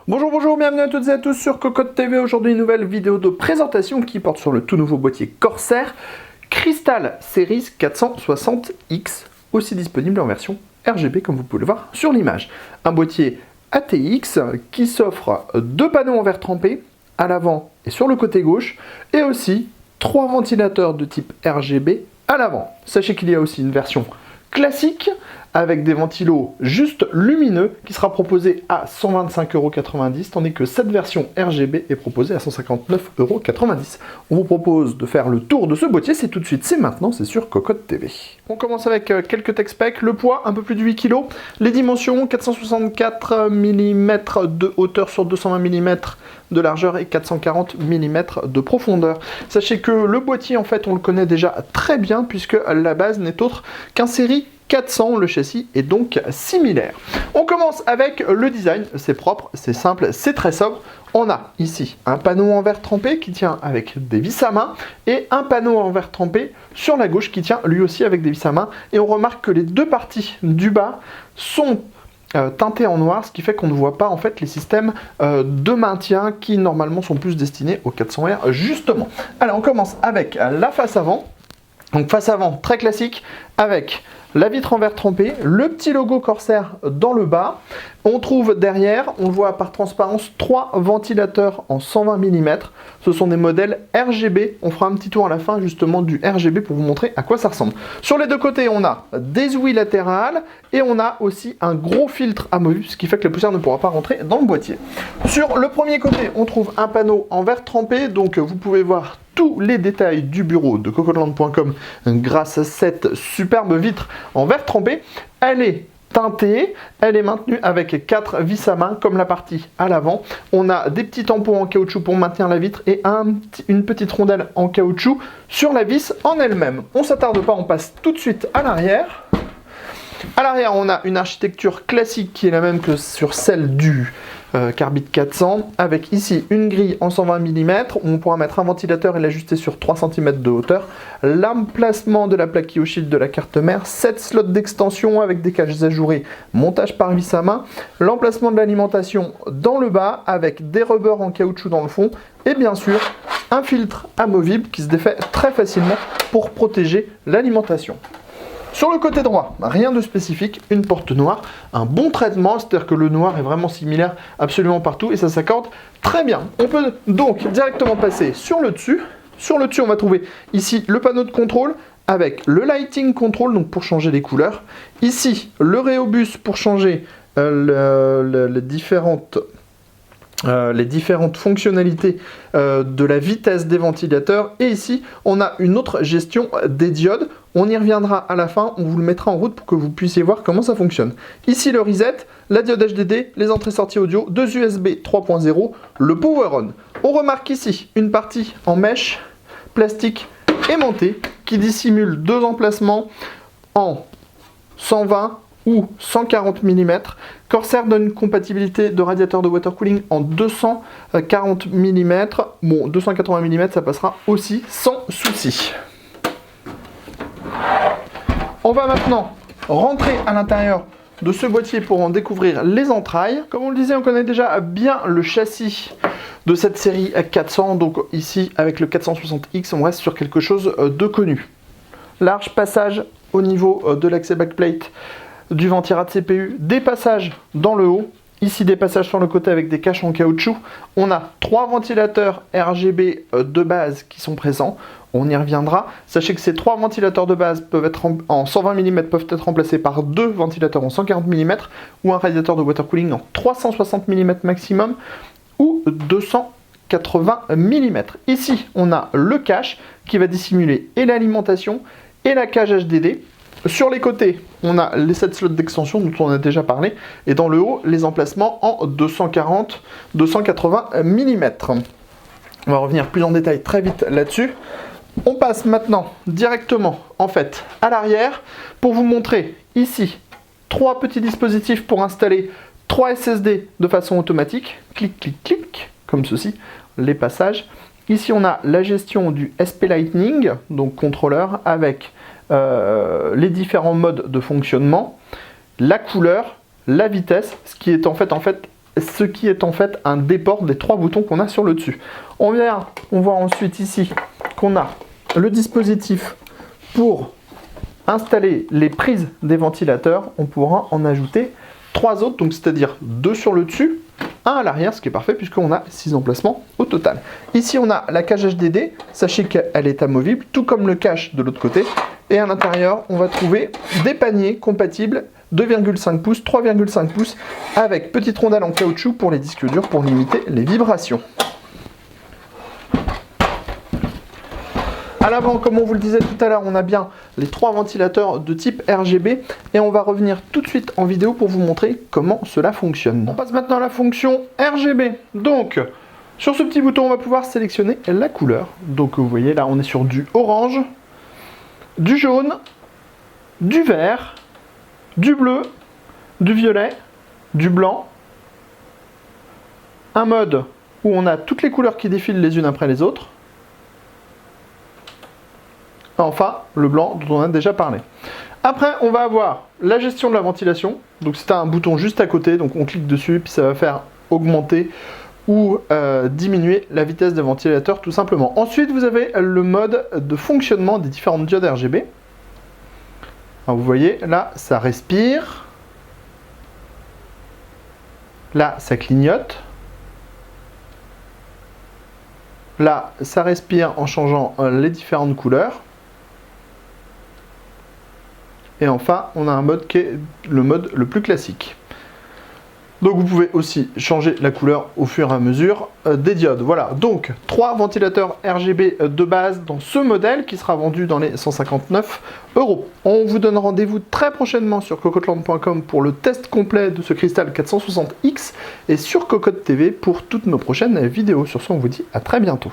Bonjour, bonjour, bienvenue à toutes et à tous sur Cocotte TV. Aujourd'hui, une nouvelle vidéo de présentation qui porte sur le tout nouveau boîtier Corsair Crystal Series 460X, aussi disponible en version RGB comme vous pouvez le voir sur l'image. Un boîtier ATX qui s'offre deux panneaux en verre trempé à l'avant et sur le côté gauche et aussi trois ventilateurs de type RGB à l'avant. Sachez qu'il y a aussi une version classique avec des ventilos juste lumineux qui sera proposé à 125,90 €, tandis que cette version RGB est proposée à 159,90 €. On vous propose de faire le tour de ce boîtier, c'est tout de suite, c'est maintenant, c'est sur Cocotte TV. On commence avec quelques tech specs, le poids, un peu plus de 8 kg, les dimensions, 464 mm de hauteur sur 220 mm de largeur et 440 mm de profondeur. Sachez que le boîtier, en fait, on le connaît déjà très bien puisque la base n'est autre qu'un série 400, le châssis est donc similaire. On commence avec le design, c'est propre, c'est simple, c'est très sobre. On a ici un panneau en verre trempé qui tient avec des vis à main et un panneau en verre trempé sur la gauche qui tient lui aussi avec des vis à main. Et on remarque que les deux parties du bas sont teintées en noir, ce qui fait qu'on ne voit pas en fait les systèmes de maintien qui normalement sont plus destinés au 400R justement. Alors on commence avec la face avant. Donc face avant très classique avec la vitre en verre trempé, le petit logo Corsair dans le bas. On trouve derrière, on le voit par transparence, trois ventilateurs en 120 mm. Ce sont des modèles RGB. On fera un petit tour à la fin justement du RGB pour vous montrer à quoi ça ressemble. Sur les deux côtés, on a des ouïes latérales et on a aussi un gros filtre amovible, ce qui fait que la poussière ne pourra pas rentrer dans le boîtier. Sur le premier côté, on trouve un panneau en verre trempé, donc vous pouvez voir tous les détails du bureau de cocotland.com grâce à cette superbe vitre en verre trempé. Elle est teintée, elle est maintenue avec 4 vis à main comme la partie à l'avant. On a des petits tampons en caoutchouc pour maintenir la vitre et une petite rondelle en caoutchouc sur la vis en elle-même. On ne s'attarde pas, on passe tout de suite à l'arrière. À l'arrière, on a une architecture classique qui est la même que sur celle du Carbide 400, avec ici une grille en 120 mm, où on pourra mettre un ventilateur et l'ajuster sur 3 cm de hauteur, l'emplacement de la plaque Kioshield de la carte mère, 7 slots d'extension avec des caches ajourées, montage par vis à main, l'emplacement de l'alimentation dans le bas, avec des rubbers en caoutchouc dans le fond, et bien sûr, un filtre amovible qui se défait très facilement pour protéger l'alimentation. Sur le côté droit, rien de spécifique, une porte noire, un bon traitement, c'est-à-dire que le noir est vraiment similaire absolument partout et ça s'accorde très bien. On peut donc directement passer sur le dessus. Sur le dessus, on va trouver ici le panneau de contrôle avec le lighting control, donc pour changer les couleurs. Ici, le Rhéobus pour changer les différentes fonctionnalités de la vitesse des ventilateurs. Et ici, on a une autre gestion des diodes. On y reviendra à la fin, on vous le mettra en route pour que vous puissiez voir comment ça fonctionne. Ici, le reset, la diode HDD, les entrées-sorties audio, deux USB 3.0, le power on. On remarque ici une partie en mèche, plastique aimantée, qui dissimule deux emplacements en 120 ou 140 mm. Corsair donne une compatibilité de radiateur de water cooling en 240 mm. Bon, 280 mm, ça passera aussi sans souci. On va maintenant rentrer à l'intérieur de ce boîtier pour en découvrir les entrailles. Comme on le disait, on connaît déjà bien le châssis de cette série 400. Donc ici, avec le 460X, on reste sur quelque chose de connu. Large passage au niveau de l'accès backplate du ventirad CPU, des passages dans le haut, ici des passages sur le côté avec des caches en caoutchouc. On a trois ventilateurs RGB de base qui sont présents, on y reviendra. Sachez que ces trois ventilateurs de base peuvent être en 120 mm peuvent être remplacés par deux ventilateurs en 140 mm ou un radiateur de water cooling en 360 mm maximum ou 280 mm. Ici, on a le cache qui va dissimuler et l'alimentation et la cage HDD. Sur les côtés, on a les 7 slots d'extension dont on a déjà parlé, et dans le haut, les emplacements en 240-280 mm. On va revenir plus en détail très vite là-dessus. On passe maintenant directement en fait à l'arrière pour vous montrer ici trois petits dispositifs pour installer 3 SSD de façon automatique. Clic, clic, clic, comme ceci, les passages. Ici, on a la gestion du SP Lightning, donc contrôleur, avec les différents modes de fonctionnement, la couleur, la vitesse, ce qui est en fait ce qui est en fait un déport des 3 boutons qu'on a sur le dessus. On voit ensuite ici qu'on a le dispositif pour installer les prises des ventilateurs. On pourra en ajouter 3 autres, donc c'est-à-dire 2 sur le dessus, 1 à l'arrière, ce qui est parfait puisqu'on a 6 emplacements au total. Ici on a la cage HDD, sachez qu'elle est amovible, tout comme le cache de l'autre côté. Et à l'intérieur, on va trouver des paniers compatibles 2,5 pouces, 3,5 pouces, avec petite rondelle en caoutchouc pour les disques durs pour limiter les vibrations. À l'avant, comme on vous le disait tout à l'heure, on a bien les 3 ventilateurs de type RGB et on va revenir tout de suite en vidéo pour vous montrer comment cela fonctionne. On passe maintenant à la fonction RGB. Donc, sur ce petit bouton, on va pouvoir sélectionner la couleur. Donc, vous voyez, là, on est sur du orange, du jaune, du vert, du bleu, du violet, du blanc, un mode où on a toutes les couleurs qui défilent les unes après les autres, enfin le blanc dont on a déjà parlé. Après on va avoir la gestion de la ventilation, donc c'est un bouton juste à côté, donc on clique dessus et puis ça va faire augmenter ou diminuer la vitesse des ventilateurs tout simplement. Ensuite vous avez le mode de fonctionnement des différentes diodes RGB. Alors vous voyez, là, ça respire. Là, ça clignote. Là, ça respire en changeant les différentes couleurs. Et enfin, on a un mode qui est le mode le plus classique. Donc vous pouvez aussi changer la couleur au fur et à mesure des diodes. Voilà, donc 3 ventilateurs RGB de base dans ce modèle qui sera vendu dans les 159 €. On vous donne rendez-vous très prochainement sur cocotland.com pour le test complet de ce Crystal 460X et sur Cocotte TV pour toutes nos prochaines vidéos. Sur ce, on vous dit à très bientôt.